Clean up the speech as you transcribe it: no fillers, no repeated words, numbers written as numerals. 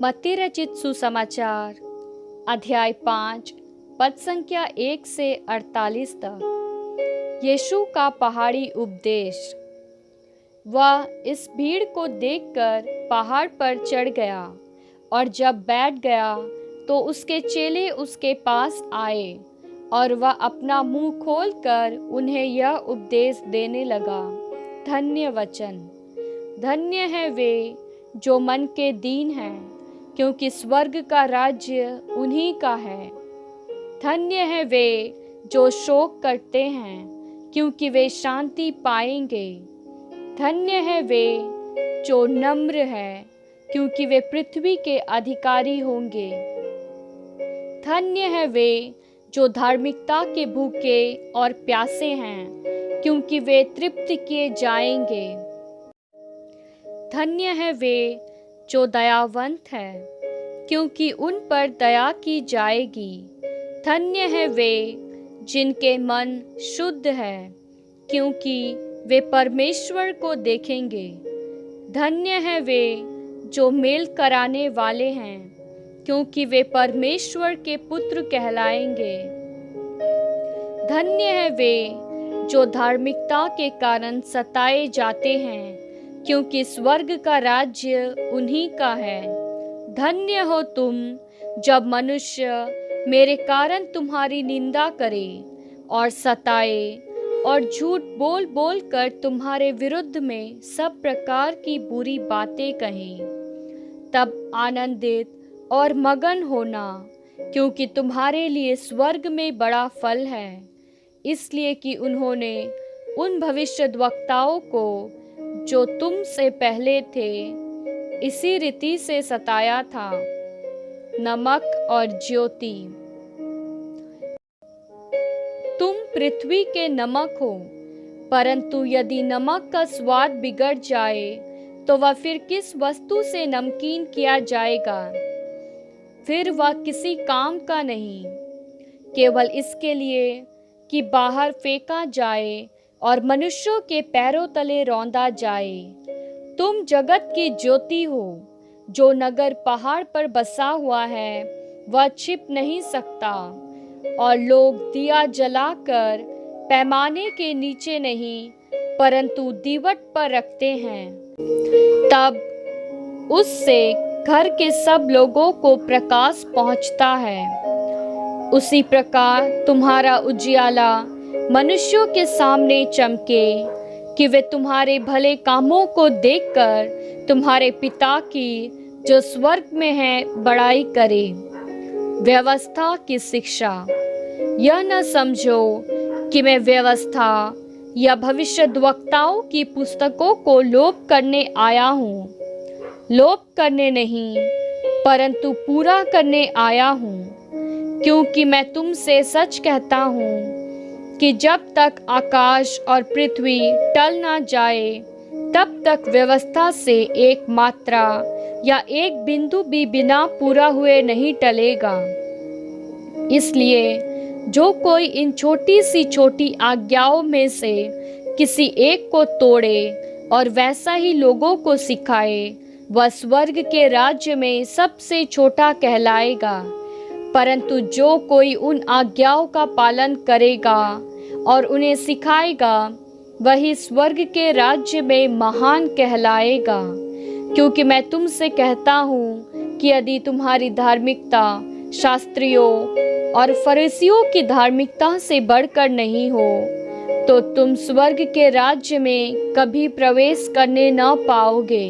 मत्ती रचित सुसमाचार अध्याय 5 पद संख्या 1 से 48 तक। यीशु का पहाड़ी उपदेश। वह इस भीड़ को देखकर पहाड़ पर चढ़ गया और जब बैठ गया तो उसके चेले उसके पास आए और वह अपना मुंह खोलकर उन्हें यह उपदेश देने लगा। धन्य वचन। धन्य है वे जो मन के दीन हैं, क्योंकि स्वर्ग का राज्य उन्हीं का है। धन्य है वे जो शोक करते हैं, क्योंकि वे शांति पाएंगे। धन्य है वे जो नम्र है, क्योंकि वे पृथ्वी के अधिकारी होंगे। धन्य है वे जो धार्मिकता के भूखे और प्यासे हैं, क्योंकि वे तृप्त किए जाएंगे। धन्य है वे जो दयावंत है, क्योंकि उन पर दया की जाएगी। धन्य है वे जिनके मन शुद्ध है, क्योंकि वे परमेश्वर को देखेंगे। धन्य है वे जो मेल कराने वाले हैं, क्योंकि वे परमेश्वर के पुत्र कहलाएंगे। धन्य है वे जो धार्मिकता के कारण सताए जाते हैं, क्योंकि स्वर्ग का राज्य उन्हीं का है। धन्य हो तुम जब मनुष्य मेरे कारण तुम्हारी निंदा करे और सताए और झूठ बोल बोल कर तुम्हारे विरुद्ध में सब प्रकार की बुरी बातें कहें। तब आनंदित और मगन होना, क्योंकि तुम्हारे लिए स्वर्ग में बड़ा फल है, इसलिए कि उन्होंने उन भविष्यद्वक्ताओं को जो तुम से पहले थे इसी रीति से सताया था। नमक और ज्योति। तुम पृथ्वी के नमक हो, परंतु यदि नमक का स्वाद बिगड़ जाए तो वह फिर किस वस्तु से नमकीन किया जाएगा? फिर वह किसी काम का नहीं, केवल इसके लिए कि बाहर फेंका जाए और मनुष्यों के पैरों तले रौंदा जाए। तुम जगत की ज्योति हो। जो नगर पहाड़ पर बसा हुआ है वह छिप नहीं सकता, और लोग दिया जलाकर पैमाने के नीचे नहीं परंतु दीवट पर रखते हैं, तब उससे घर के सब लोगों को प्रकाश पहुंचता है। उसी प्रकार तुम्हारा उजियाला मनुष्यों के सामने चमके, कि वे तुम्हारे भले कामों को देखकर तुम्हारे पिता की जो स्वर्ग में है बड़ाई करे। व्यवस्था की शिक्षा। यह न समझो कि मैं व्यवस्था या भविष्यद्वक्ताओं की पुस्तकों को लोप करने आया हूँ। लोप करने नहीं, परंतु पूरा करने आया हूँ। क्योंकि मैं तुमसे सच कहता हूँ कि जब तक आकाश और पृथ्वी टल ना जाए, तब तक व्यवस्था से एक मात्रा या एक बिंदु भी बिना पूरा हुए नहीं टलेगा। इसलिए जो कोई इन छोटी सी छोटी आज्ञाओं में से किसी एक को तोड़े और वैसा ही लोगों को सिखाए, वह स्वर्ग के राज्य में सबसे छोटा कहलाएगा। परंतु जो कोई उन आज्ञाओं का पालन करेगा और उन्हें सिखाएगा, वही स्वर्ग के राज्य में महान कहलाएगा। क्योंकि मैं तुमसे कहता हूँ कि यदि तुम्हारी धार्मिकता शास्त्रियों और फरीसियों की धार्मिकता से बढ़कर नहीं हो, तो तुम स्वर्ग के राज्य में कभी प्रवेश करने न पाओगे।